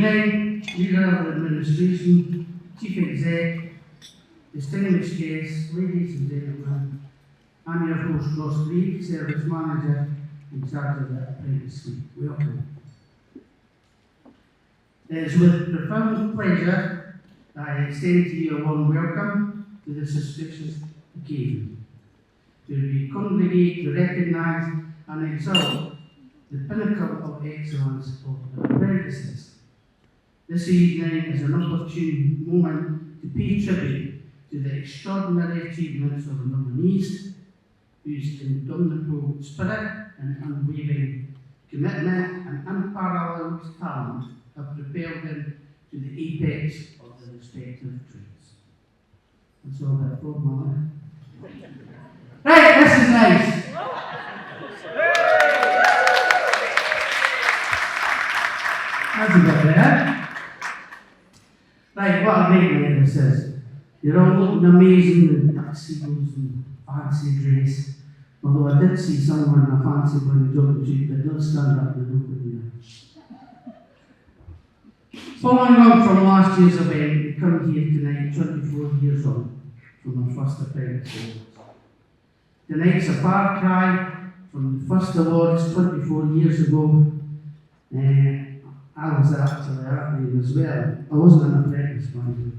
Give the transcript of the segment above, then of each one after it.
evening, Leader of the Administration, Chief Exec, distinguished guests, ladies and gentlemen, I'm your host, Ross Reid, Service Manager in charge of the Apprentice Suite. Welcome. It is with profound pleasure that I extend to you a warm welcome to this auspicious occasion, to be congregate to recognise and exalt the pinnacle of excellence of the apprentices. This evening is an opportune moment to pay tribute to the extraordinary achievements of the nominees, whose indomitable spirit and unwavering commitment and unparalleled talent have propelled them to the apex of their respective trades. That's all that for moment. Right, this is nice. That's a bit better. Right, what a great night this is. You're all looking amazing in tuxedos and fancy dress. Although I did see someone in a fancy one jogging suit that did stand up and look at me. Following on from last year's event, we come here tonight 24 years on from our first Apprentice Awards. Tonight's a far cry from the first awards 24 years ago. I was actually at them as well. I wasn't an apprentice, mind you.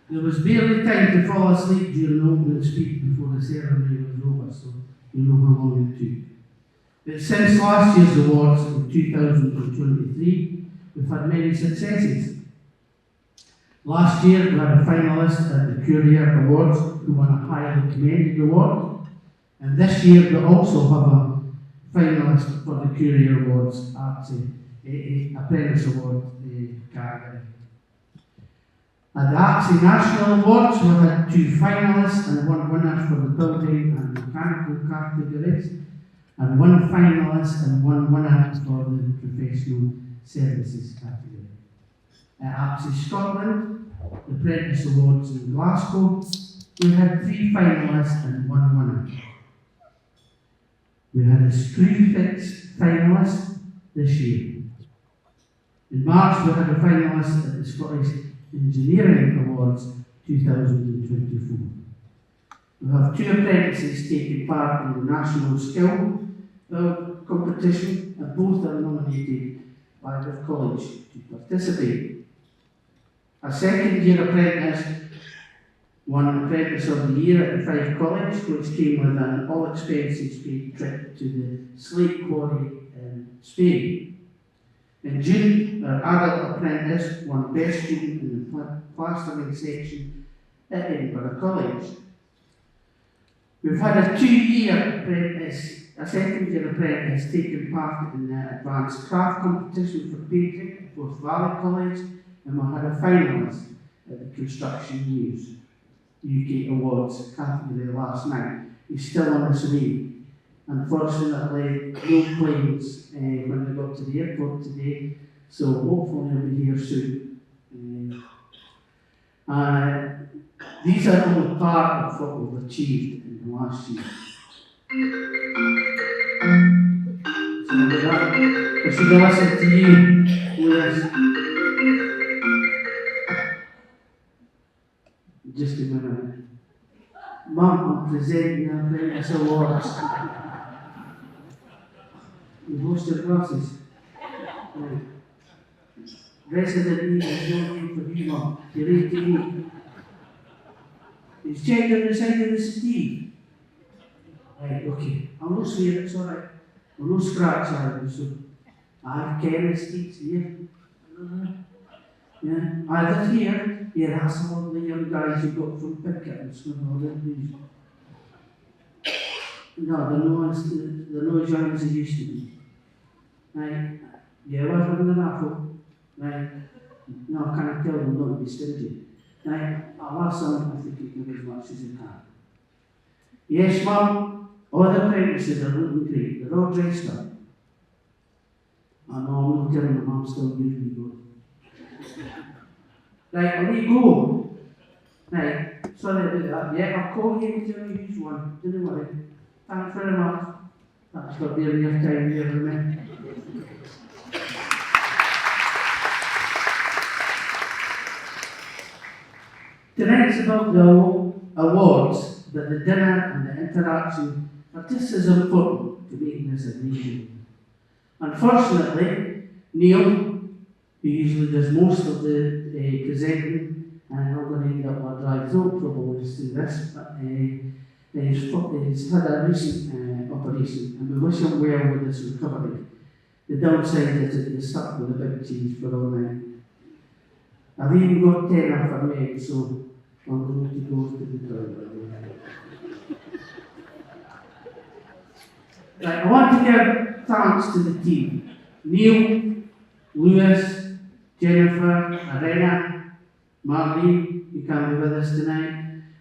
There was barely time to fall asleep during the opening speech before the ceremony was over, so you know how long it took. But since last year's awards in 2023, we've had many successes. Last year, we had a finalist at the Courier Awards who won a highly commended award. And this year, we also have a finalist for the Courier Awards at the Apprentice Award category. At the APSI National Awards, we had 2 finalists and 1 winner for the building and mechanical categories, and 1 finalist and 1 winner for the professional services category. At APSI Scotland, the Apprentice Awards in Glasgow, we had 3 finalists and 1 winner. We had a Screwfix finalist this year. In March, we had a finalist at the Scottish Engineering Awards 2024. We have 2 apprentices taking part in the National Skill Build competition, and both are nominated by their college to participate. A second-year apprentice won Apprentice of the Year at the Fife College, which came with an all-expenses-paid trip to the Slate Quarry in Spain. In June, our adult apprentice won Best Student in the Plastering section at Edinburgh College. We've had a 2-year apprentice, a second-year apprentice taking part in the Advanced Craft competition for painting at Forth Valley College, and we had a finalist at the Construction News UK Awards category last night. He's still on his way. Unfortunately, no planes when we got to the airport today, so hopefully he'll be here soon. These are only part of what we've achieved in the last year. So with that, I should listen to you, Lewis. Just a minute. Mum, I'm presenting the Apprentice Awards. You've lost your glasses. Right. Resident Eve is not here for you, Mum. You're 88. He's checked on the side of the seat. Right, okay. I'll not swear, it's alright. I'll not scratch either, so I carry seats here. Yeah, either here. Yeah, that's all the young guys you got from Pickett and Swindle and these. No, they're not as young as they used to be. Right? Yeah, we're having an apple. Right? No, I can't tell them not to be stingy. Right? I'll ask someone if they can give as much as they can. Yes, Mum. All the apprentices are looking great. They're all dressed up. I know, I'm not telling them I'm still usually good. Right, away you go. Right, sorry about that. Yeah, I'll call you until you use one. Don't worry. Thanks very much. That's got to be your time there, remember. Tonight's about the awards, but the dinner and the interaction are just as important to making this a great evening. Unfortunately, Neil, who usually does most of the presenting, and I'm not going to end up my dry throat probably through this, but he's had a recent operation, and we wish him well with his recovery. The downside is that you're stuck with a big change for all night. I've even got 10 of her made, so I'm going to go to the toilet. Right, I want to give thanks to the team. Neil, Lewis, Jennifer, Arena, Marlene, you can't be with us tonight,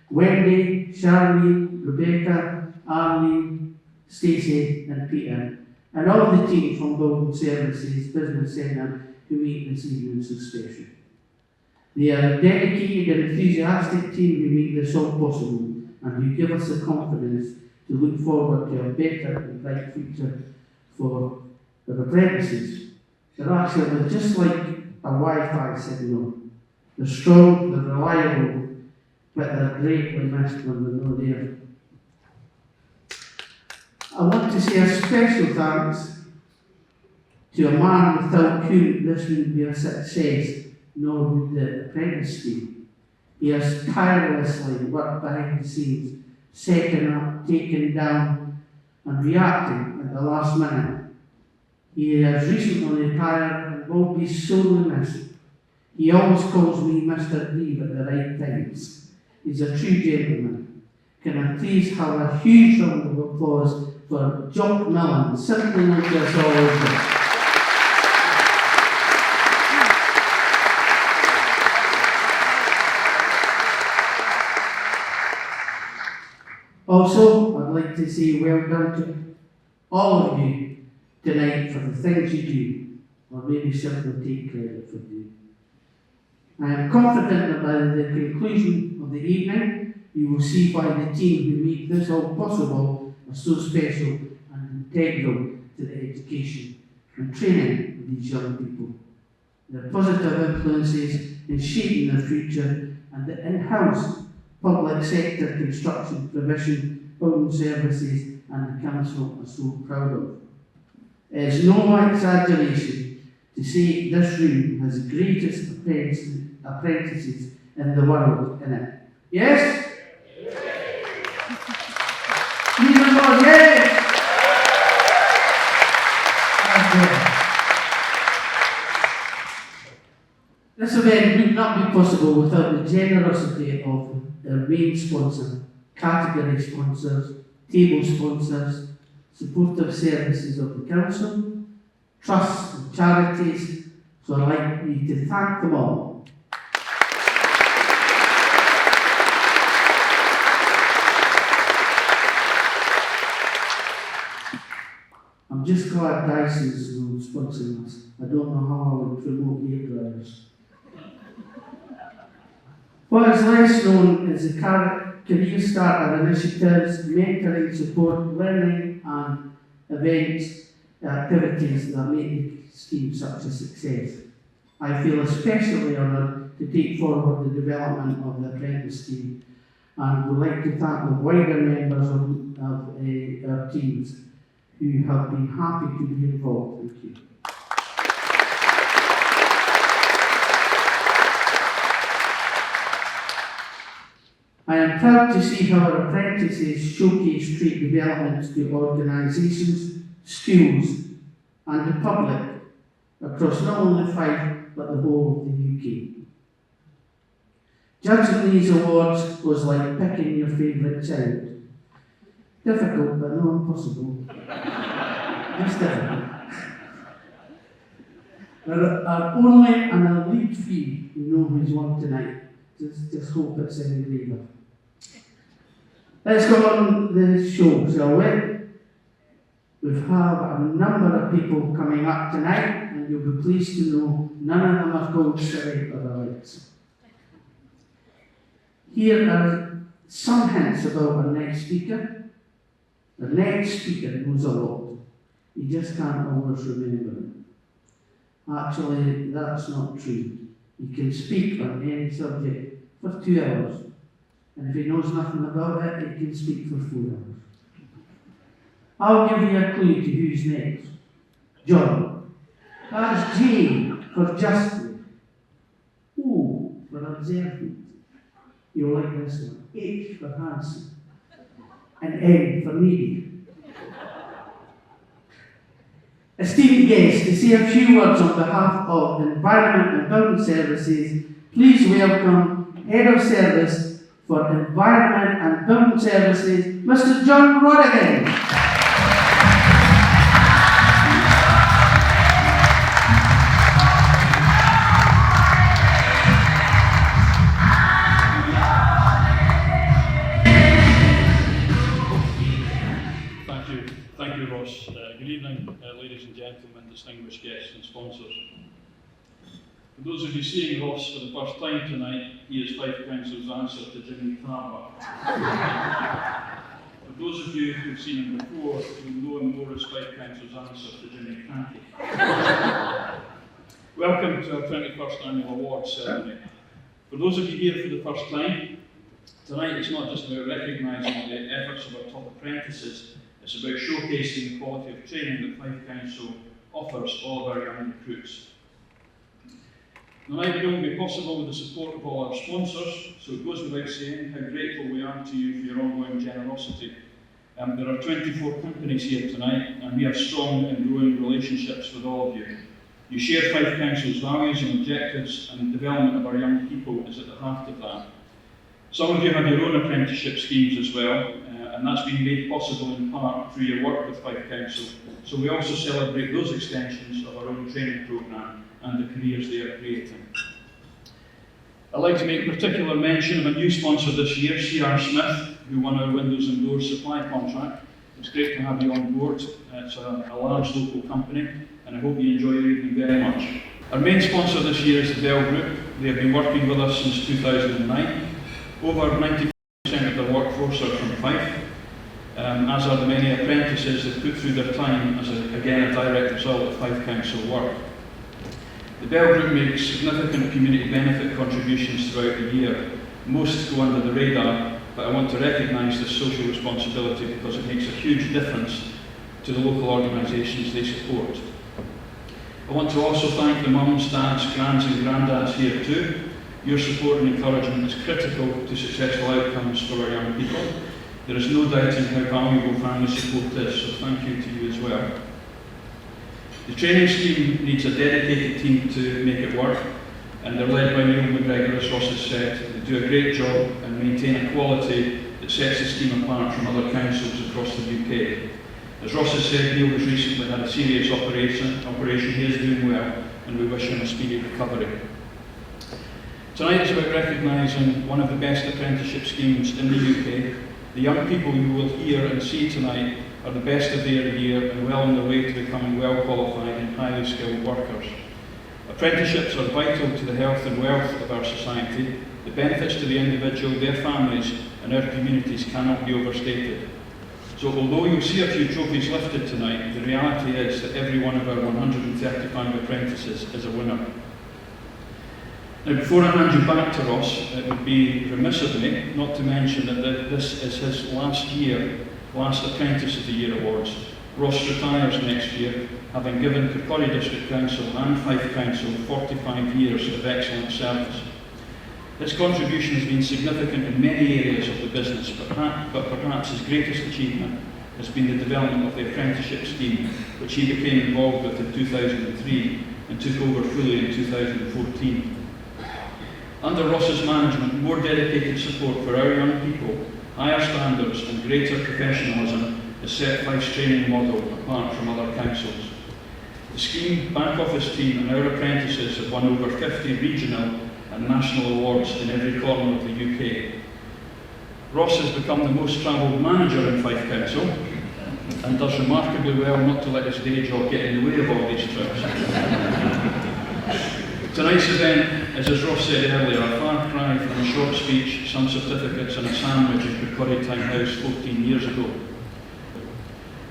Wendy, Charlene, Rebecca, Arlene, Stacey and Peter, and all the team from Building Services Business Centre who make this evening so special. They are a dedicated and enthusiastic team who make this all possible and who give us the confidence to look forward to a better and bright future for the apprentices. They're actually just like a Wi-Fi signal. They're strong, they're reliable, but they're greatly missed when they're not there. I want to say a special thanks to a man without whom this wouldn't be a success, nor would the apprentice scheme. He has tirelessly worked behind the scenes, setting up, taking down, and reacting at the last minute. He has recently retired and will be sorely missed. He always calls me Mr. Reeve at the right times. He's a true gentleman. Can I please have a huge round of applause for Jock Millen, simply like this all over. Also, I'd like to say well done to all of you tonight for the things you do, or maybe simply take credit for doing. I am confident that by the conclusion of the evening, you will see why the team who make this all possible are so special and integral to the education and training of these young people. Their positive influences in shaping their future and the in-house public sector construction provision, building services and the council are so proud of. It is no exaggeration to say this room has the greatest apprentices in the world in it. Yes? Yes! This event would not be possible without the generosity of the main sponsor, category sponsors, table sponsors, supportive services of the council, trusts and charities, so I'd like you to thank them all. I'm just glad Dyson's sponsoring us. I don't know how I would promote hairdryers. What is less known is the career starter initiatives, mentoring, support, learning and events, activities that make the scheme such a success. I feel especially honoured to take forward the development of the apprentice scheme and would like to thank the wider members of our teams who have been happy to be involved. Thank you. I am proud to see how our apprentices showcase trade development to organisations, schools and the public across not only Fife but the whole of the UK. Judging these awards was like picking your favourite child. Difficult but not impossible. Just difficult. There are only an elite few who know who's won tonight. Just hope it's in the engraver. Let's go on the show, shall we? We have a number of people coming up tonight, and you'll be pleased to know none of them are called Siri or Alex. Here are some hints about our next speaker. The next speaker knows a lot. You just can't always remember it. Actually, that's not true. You can speak on any subject for 2 hours. And if he knows nothing about it, he can speak for 4 hours. I'll give you a clue to who's next. John. That's J for justly. O for observant. You'll like this one. H for handsome. And N for needy. Esteemed guests, to say a few words on behalf of the Environment and Building Services, please welcome Head of Service for Environment and Building Services, Mr. John Rodigan. Thank you, Ross. Good evening, ladies and gentlemen, distinguished guests and sponsors. For those of you seeing Ross for the first time tonight, he is Fife Council's answer to Jimmy Carver. For those of you who've seen him before, you'll know him more as Fife Council's answer to Jimmy Canty. Welcome to our 21st Annual Awards Ceremony. For those of you here for the first time, tonight it's not just about recognising the efforts of our top apprentices, it's about showcasing the quality of training that Fife Council offers all of our young recruits. Tonight will only be possible with the support of all our sponsors, so it goes without saying how grateful we are to you for your ongoing generosity. There are 24 companies here tonight, and we have strong and growing relationships with all of you. You share Fife Council's values and objectives, and the development of our young people is at the heart of that. Some of you have your own apprenticeship schemes as well, and that's been made possible in part through your work with Fife Council. So we also celebrate those extensions of our own training programme and the careers they are creating. I'd like to make particular mention of a new sponsor this year, C.R. Smith, who won our windows and doors supply contract. It's great to have you on board. It's a large local company, and I hope you enjoy your evening very much. Our main sponsor this year is the Bell Group. They have been working with us since 2009. Over 90% of their workforce are from Fife, as are the many apprentices that put through their time as, again, a direct result of Fife Council work. The Bell Group makes significant community benefit contributions throughout the year. Most go under the radar, but I want to recognise this social responsibility because it makes a huge difference to the local organisations they support. I want to also thank the mums, dads, grands and granddads here too. Your support and encouragement is critical to successful outcomes for our young people. There is no doubting how valuable family support is, so thank you to you as well. The training scheme needs a dedicated team to make it work, and they're led by Neil McGregor, as Ross has said. They do a great job and maintain a quality that sets the scheme apart from other councils across the UK. As Ross has said, Neil has recently had a serious operation. He is doing well, and we wish him a speedy recovery. Tonight is about recognising one of the best apprenticeship schemes in the UK. The young people you will hear and see tonight are the best of their year and well on their way to becoming well qualified and highly skilled workers. Apprenticeships are vital to the health and wealth of our society. The benefits to the individual, their families and our communities cannot be overstated. So although you'll see a few trophies lifted tonight, the reality is that every one of our 135 apprentices is a winner. Now, before I hand you back to Ross, it would be remiss of me not to mention that this is his last Apprentice of the Year awards. Ross retires next year, having given Kirkcaldy District Council and Fife Council 45 years of excellent service. His contribution has been significant in many areas of the business, but perhaps his greatest achievement has been the development of the apprenticeship scheme, which he became involved with in 2003 and took over fully in 2014. Under Ross's management, more dedicated support for our young people, higher standards and greater professionalism has set Fife's training model apart from other councils. The scheme, back office team and our apprentices have won over 50 regional and national awards in every corner of the UK. Ross has become the most travelled manager in Fife Council and does remarkably well not to let his day job get in the way of all these trips. Tonight's event is, as Ross said earlier, a far cry from a short speech, some certificates and a sandwich at Kirkcaldy Town House 14 years ago.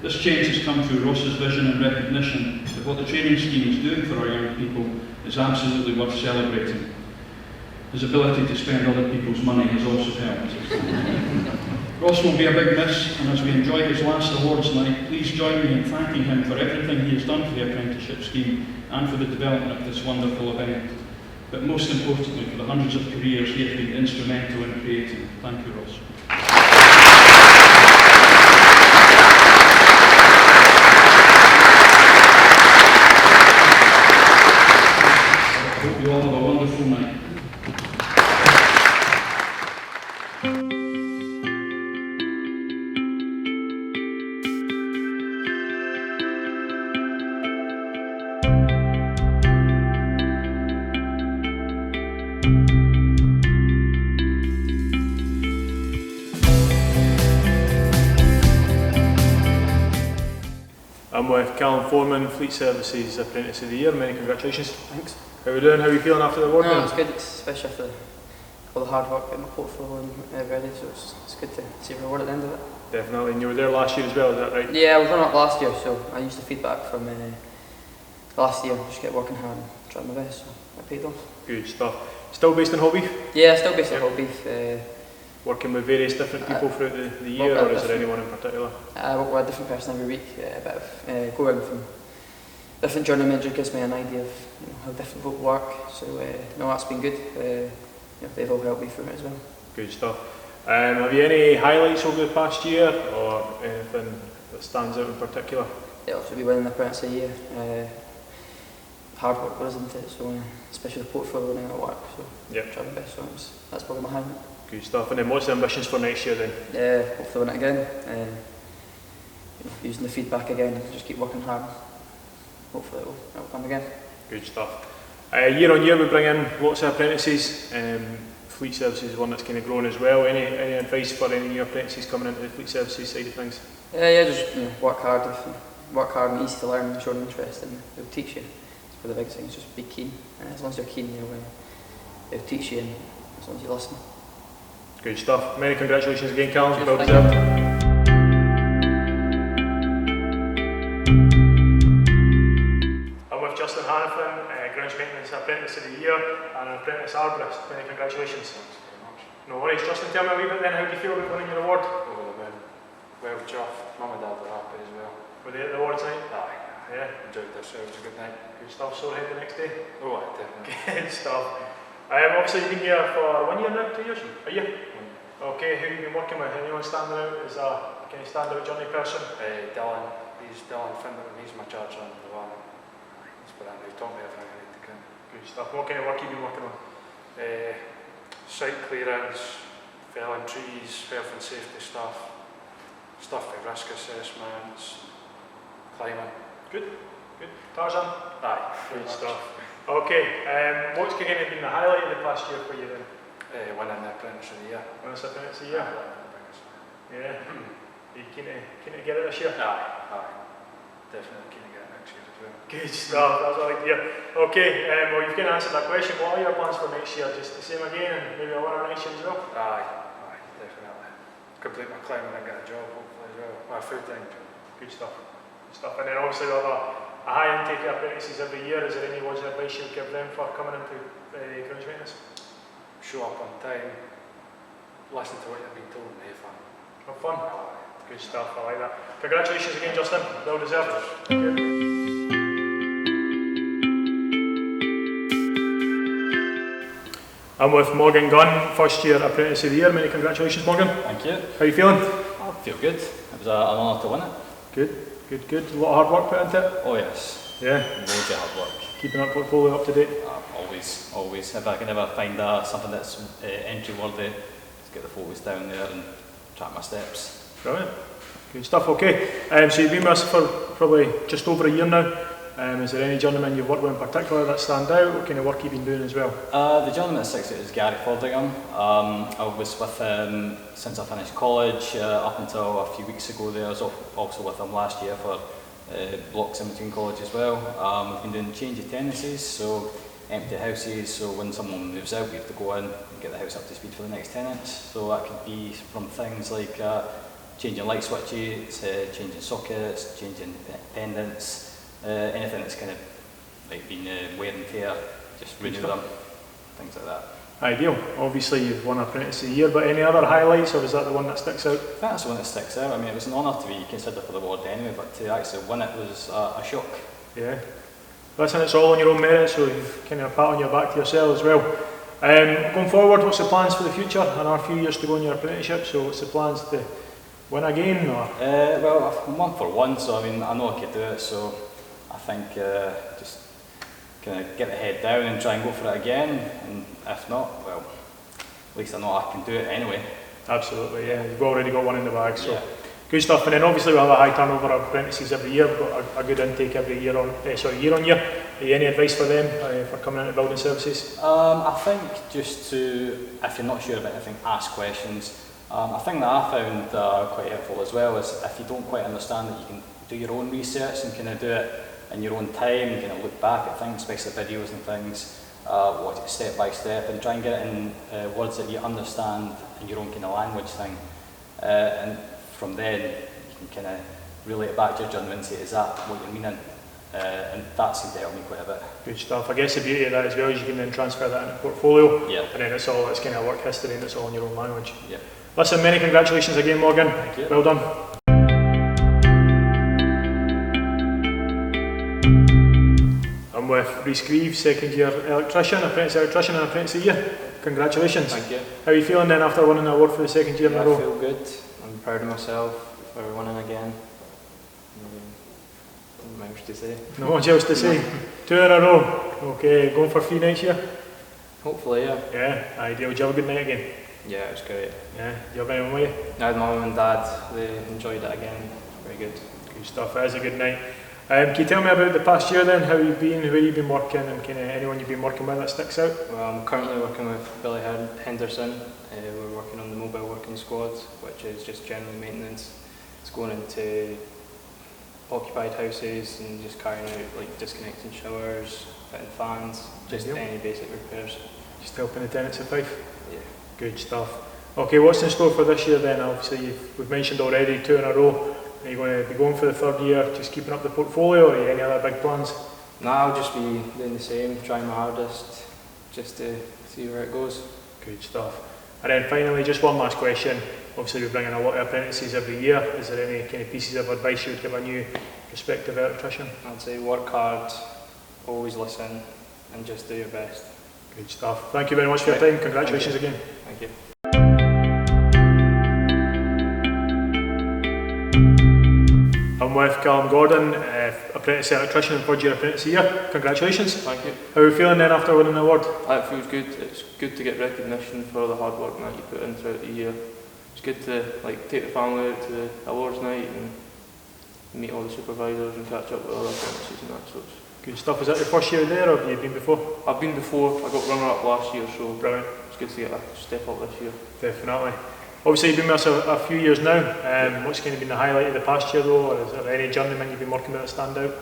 This change has come through Ross's vision and recognition that what the training scheme is doing for our young people is absolutely worth celebrating. his ability to spend other people's money has also helped. Ross will be a big miss, and as we enjoy his last awards night, please join me in thanking him for everything he has done for the apprenticeship scheme and for the development of this wonderful event. But most importantly, for the hundreds of careers he has been instrumental in creating. Thank you, Ross. I hope you all have a wonderful night. I'm with Callum Foreman, Fleet Services Apprentice of the Year. Many congratulations. Thanks. How are we doing? How are you feeling after the award? No, it's good, especially after all the hard work in my portfolio and ready, so it's good to see a reward at the end of it. Definitely, and you were there last year as well, is that right? Yeah, I was running up last year, so I used the feedback from last year, just kept working hard and trying my best, so it paid off. Good stuff. Still based in Holbeef? Yeah, still based in Holbeef. Working with various different people throughout the year, or is there anyone in particular? I work with a different person every week, a bit of go around from different journeymen, just gives me an idea of how different folk work, so no, that's been good. They've all helped me through it as well. Good stuff. Have you any highlights over the past year, or anything that stands out in particular? Yeah, obviously we winning the Apprentice of the Year. Hard work goes into it, so especially the portfolio running at work, so try my best, so that's probably my highlight. Good stuff. And then what's the ambitions for next year then? Yeah, hopefully win it again. Using the feedback again, just keep working hard. Hopefully it'll come again. Good stuff. Year on year we bring in lots of apprentices. Fleet Services is one that's kind of grown as well. Any advice for any new apprentices coming into the Fleet Services side of things? Yeah, just work hard. Work hard and easy to learn and show an interest, and they'll teach you. That's the big thing. Just be keen. As long as you're keen, they'll teach you, and as long as you listen. Good stuff. Many congratulations again, Callum. Cheers, well deserved. I'm with Justin Hannafin, Grounds Maintenance Apprentice of the Year and an Apprentice Arborist. Many congratulations. Thanks very much. No worries. Justin, tell me a wee bit then, how do you feel about winning your award? Over the moon. Well chuffed. Mum and Dad were happy as well. Were they at the awards night? Aye. Yeah. Enjoyed themselves. A good night. Good stuff. Sore head the next day? Oh, aye, definitely. Good stuff. Obviously you've been here for 1 year now, 2 years? A year? Okay, who have you been working with? Anyone standing out as a kind of standout journey person? Dylan. He's Dylan Finderman. He's my charge on the van. He's been he taught me everything I need to come. Good stuff. What kind of work have you been working on? Site clearance, felling trees, health and safety stuff like risk assessments, climbing. Good. Tarzan? Aye. Good stuff. Okay, what's kind of been the highlight of the past year for you then? Winning the Apprentice of the Year. Winning the Apprentice of the Year? Yeah. Are you keen to get it this year? Aye. Definitely keen to get it next year as well. Good stuff, that's what I like to hear. Okay, well you've kind of answered that question. What are your plans for next year? Just the same again and maybe a winner next year as well? Aye, definitely. Complete my climbing and get a job hopefully as well. My full-time job. Good stuff. And then obviously we have a high intake of apprentices every year. Is there any words of advice you would give them for coming into grounds maintenance? Show up on time, listen to what you're being told and have fun. Have fun? Good stuff, I like that. Congratulations again, Justin. Well deserved. Thank you. I'm with Morgan Gunn, first year Apprentice of the Year. Many congratulations, Morgan. Thank you. How are you feeling? I feel good. It was an honour to win it. Good. A lot of hard work put into it? Oh yes. Yeah. Loads of hard work. Keeping that portfolio up to date? Always. If I can ever find something that's entry worthy, just get the photos down there and track my steps. Brilliant. Good stuff, okay. So you've been with us for probably just over a year now. Is there any journeyman you've worked with in particular that stand out? What kind of work you've been doing as well? The journeyman that sticks out is Gary Fordingham. I was with him since I finished college, up until a few weeks ago there. I was also with him last year for blocks in between college as well. We've been doing change of tenancies, so empty houses, so when someone moves out we have to go in and get the house up to speed for the next tenant. So that could be from things like changing light switches, changing sockets, changing pendants, anything that's kind of like been wear and tear, just renew them, things like that. Ideal. Obviously you've won Apprentice of the Year, but any other highlights, or is that the one that sticks out? I think that's the one that sticks out. I mean, it was an honour to be considered for the award anyway, but to actually win it was a shock. Yeah. Listen, it's all on your own merit, so you've kind of a pat on your back to yourself as well. Going forward, what's the plans for the future? Another few years to go in your apprenticeship, so what's the plans to win again? Or? Well, I'm 1 for 1, so I mean, I know I could do it, so I think just kind of get the head down and try and go for it again, and if not, well, at least I know I can do it anyway. Absolutely, yeah. You've already got one in the bag, so yeah. Good stuff. And then obviously we have a high turnover of apprentices every year. We've got a good intake every year on, year on year. Any advice for them for coming into building services? I think just to, if you're not sure about anything, ask questions. A thing that I found quite helpful as well is if you don't quite understand that you can do your own research and kind of do it in your own time and kind of look back at things, especially videos and things, watch it step by step and try and get it in words that you understand in your own kind of language thing. And from then you can kind of relate it back to your judgment and say, is that what you're meaning? And that seemed to help me quite a bit. Good stuff. I guess the beauty of that as well is you can then transfer that into portfolio. Yeah. And then it's kind of work history and it's all in your own language. Yeah. Listen, many congratulations again, Morgan. Thank you. Well done. I'm with Rhys Greaves, second year electrician, apprentice electrician and apprentice of the year. Congratulations. Thank you. How are you feeling then after winning the award for the second year in a row? I feel good. I'm proud of myself for winning again. Not much to say. Not much else to say. 2 in a row. Okay, going for 3 next year? Hopefully, yeah. Yeah, ideal. Did you have a good night again? Yeah, it was great. Yeah, did you have anyone with you? I had my mum and dad, they enjoyed it again. Very good. Good stuff, it is a good night. Can you tell me about the past year then, how you've been, where you've been working and kind of anyone you've been working with that sticks out? Well, I'm currently working with Billy Henderson. We're working on the mobile working squad, which is just general maintenance. It's going into occupied houses and just carrying out like disconnecting showers, fitting fans, just any basic repairs. Just helping the tenants of Fife? Yeah. Good stuff. Okay, what's in store for this year then? Obviously we've mentioned already 2 in a row. Are you going to be going for the 3rd year, just keeping up the portfolio, or are you any other big plans? No, I'll just be doing the same, trying my hardest, just to see where it goes. Good stuff. And then finally, just one last question. Obviously we bring in a lot of apprentices every year. Is there any kind of pieces of advice you would give a new prospective electrician? I'd say work hard, always listen, and just do your best. Good stuff. Thank you very much for your time. Congratulations again. Thank you. I'm with Callum Gordon, apprentice electrician and 3rd year apprentice of the year. Congratulations. Thank you. How are you feeling then after winning the award? It feels good. It's good to get recognition for all the hard work that you put in throughout the year. It's good to take the family out to the awards night and meet all the supervisors and catch up with other apprentices and that sort. Good stuff. Was that your 1st year there or have you been before? I've been before. I got runner up last year, so Brilliant. it's good to get a step up this year. Definitely. Obviously you've been with us a few years now. What's kind of been the highlight of the past year though, or is there any journeyman you've been working with that stand out?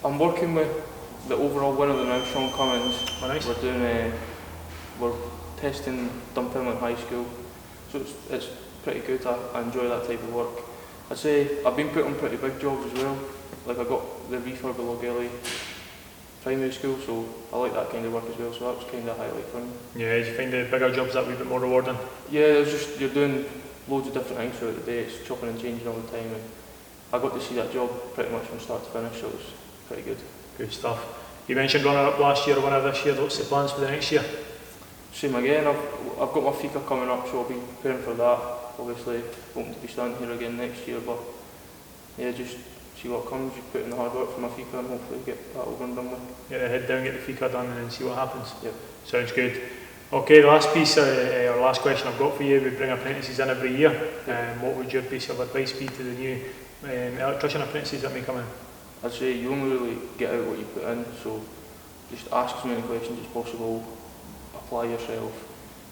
I'm working with the overall winner of the now, Sean Cummins. Oh, nice. We're testing Dunfermline High School, so it's pretty good. I enjoy that type of work. I'd say I've been put on pretty big jobs as well. Like I got the refurb of Logelly Primary School, so I like that kind of work as well. So that was kind of a highlight for me. Yeah, did you find the bigger jobs that wee bit more rewarding? Yeah, it's just you're doing loads of different things throughout the day. It's chopping and changing all the time, and I got to see that job pretty much from start to finish. So it was pretty good. Good stuff. You mentioned runner up last year, winner this year. What's the plans for the next year? Same again. I've got my FICA coming up, so I'll be preparing for that. Obviously, hoping to be standing here again next year, but yeah, just see what comes. You put in the hard work for my FICA and hopefully get that over and done with. Get the head down, get the FICA done, and then see what happens. Yep. Sounds good. Okay, the last piece, or last question I've got for you. We bring apprentices in every year. What would your piece of advice be to the new electrician apprentices that may come in? I'd say you only really get out what you put in, so just ask as many questions as possible. Apply yourself.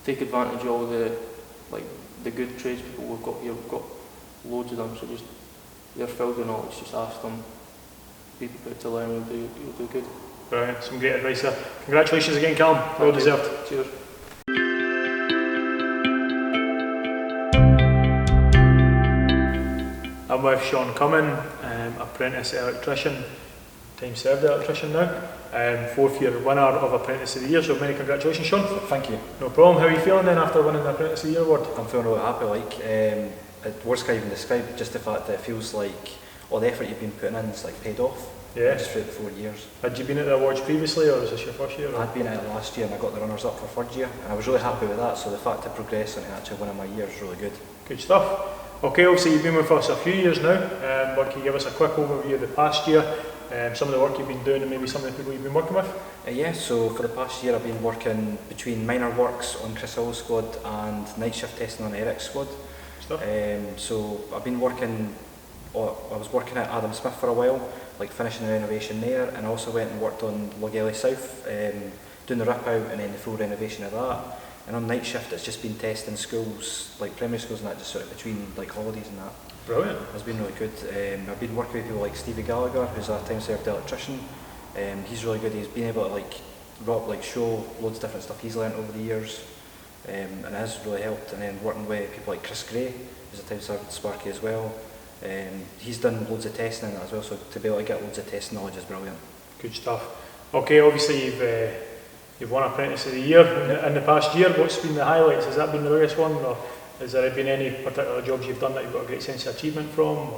Take advantage of all the good tradespeople we've got here. We've got loads of them, so just they're filled with knowledge. Just ask them. Be prepared to learn. You'll do good. Brilliant. Some great advice there. Congratulations again, Callum. Well deserved. Cheers. I'm with Sean Cummins, apprentice electrician, time served electrician now, 4th year winner of Apprentice of the Year, so many congratulations, Sean. Thank you. No problem. How are you feeling then after winning the Apprentice of the Year award? I'm feeling really happy. Words can't even describe just the fact that it feels like all the effort you've been putting in is like paid off. Yeah. Just through the 4 years. Had you been at the awards previously, or was this your first year? I'd been at it last year and I got the runners up for 3rd year, and I was really happy with that. So the fact to progress into actually winning my year is really good. Good stuff. Okay, obviously you've been with us a few years now, but can you give us a quick overview of the past year, some of the work you've been doing and maybe some of the people you've been working with? Yeah, so for the past year I've been working between minor works on Chris Hill's squad and night shift testing on Eric's squad. So I've been working, I was working at Adam Smith for a while, like finishing the renovation there, and I also went and worked on Logelly South, doing the rip out and then the full renovation of that. And on night shift it's just been testing schools, like primary schools and that, just sort of between like holidays and that. Brilliant. It's been really good. I've been working with people like Stevie Gallagher, who's a time served electrician. He's really good. He's been able to show loads of different stuff he's learnt over the years, and it has really helped. And then working with people like Chris Gray, who's a time served Sparky as well. He's done loads of testing in that as well, so to be able to get loads of testing knowledge is brilliant. Good stuff. Okay, obviously you've won Apprentice of the Year in the past year. What's been the highlights? Has that been the biggest one, or has there been any particular jobs you've done that you've got a great sense of achievement from?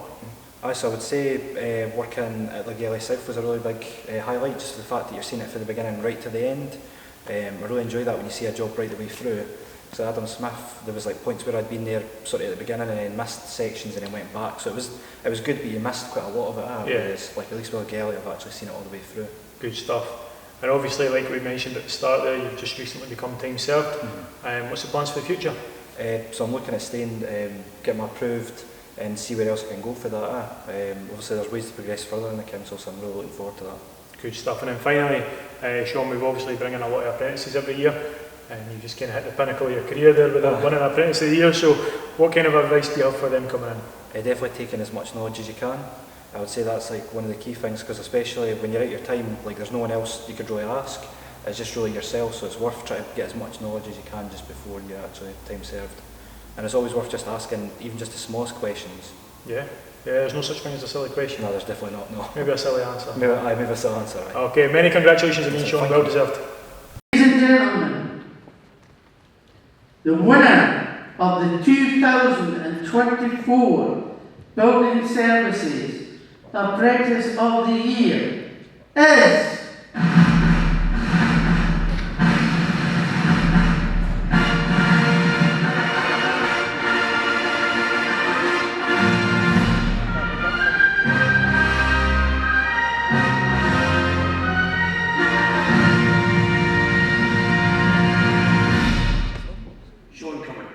So I would say working at Logelly South was a really big highlight, just the fact that you're seeing it from the beginning right to the end. I really enjoy that when you see a job right the way through. So Adam Smith, there was like points where I'd been there sort of at the beginning and then missed sections and then went back. So it was good, but you missed quite a lot of it. Whereas like at least with Logelly I've actually seen it all the way through. Good stuff. And obviously, like we mentioned at the start there, you've just recently become time served. What's the plans for the future? So I'm looking at staying, get my approved and see where else I can go for that. Obviously there's ways to progress further in the council, so I'm really looking forward to that. Good stuff. And then finally, Sean, we've obviously bring in a lot of apprentices every year, and you just kind of hit the pinnacle of your career there with winning Apprentice of the Year. So what kind of advice do you have for them coming in? Definitely taking as much knowledge as you can. I would say that's like one of the key things, because especially when you're at your time, like there's no one else you could really ask. It's just really yourself, so it's worth trying to get as much knowledge as you can just before you're actually time served. And it's always worth just asking, even just the smallest questions. Yeah, there's no such thing as a silly question. No, there's definitely not, no. Maybe a silly answer. Maybe a silly answer, right. Okay, many congratulations again, Sean, well deserved. Ladies and gentlemen, the winner of the 2024 Building Services Apprentice of the Year is Sean Cumming.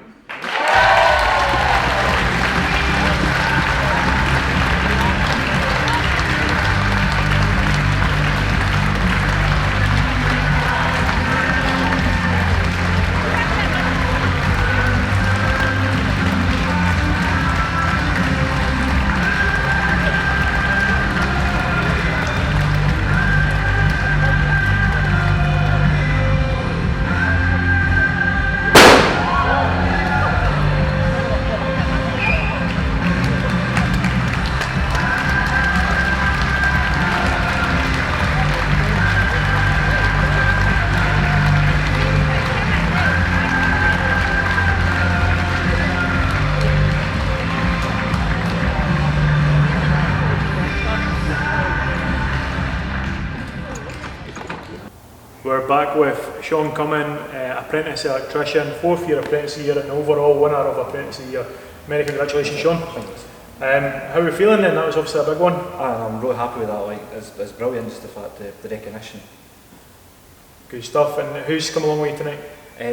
We're back with Sean Cumming, Apprentice Electrician, 4th year Apprentice of the Year and overall winner of Apprentice of the Year. Many congratulations, Sean. Thanks. How are you feeling then? That was obviously a big one. I'm really happy with that, like, it's brilliant, just the fact, the recognition. Good stuff. And who's come along with you tonight?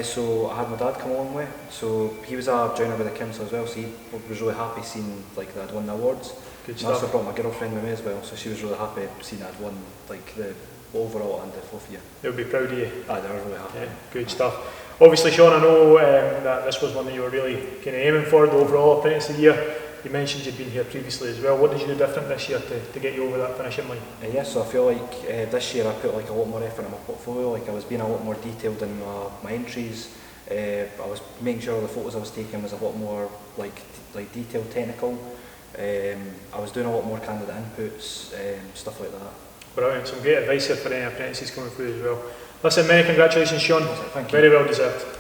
So I had my dad come along with, so he was a joiner with the council as well, so he was really happy seeing like that I'd won the awards. Good And I also stuff. brought my girlfriend with me as well, so she was really happy seeing that I'd won like the overall and the 4th year. They'll be proud of you. They were really happy. Yeah, good stuff. Obviously, Sean, I know that this was one that you were really kind of aiming for, the overall Apprentice of the Year. You mentioned you'd been here previously as well. What did you do different this year to get you over that finishing line? Yeah, so I feel like this year I put like a lot more effort in my portfolio. Like I was being a lot more detailed in my entries. I was making sure all the photos I was taking was a lot more like detailed, technical. I was doing a lot more candidate inputs, stuff like that. Brilliant, some great advice here for any apprentices coming through as well. Listen, many congratulations, Sean. Thank you. Very well deserved.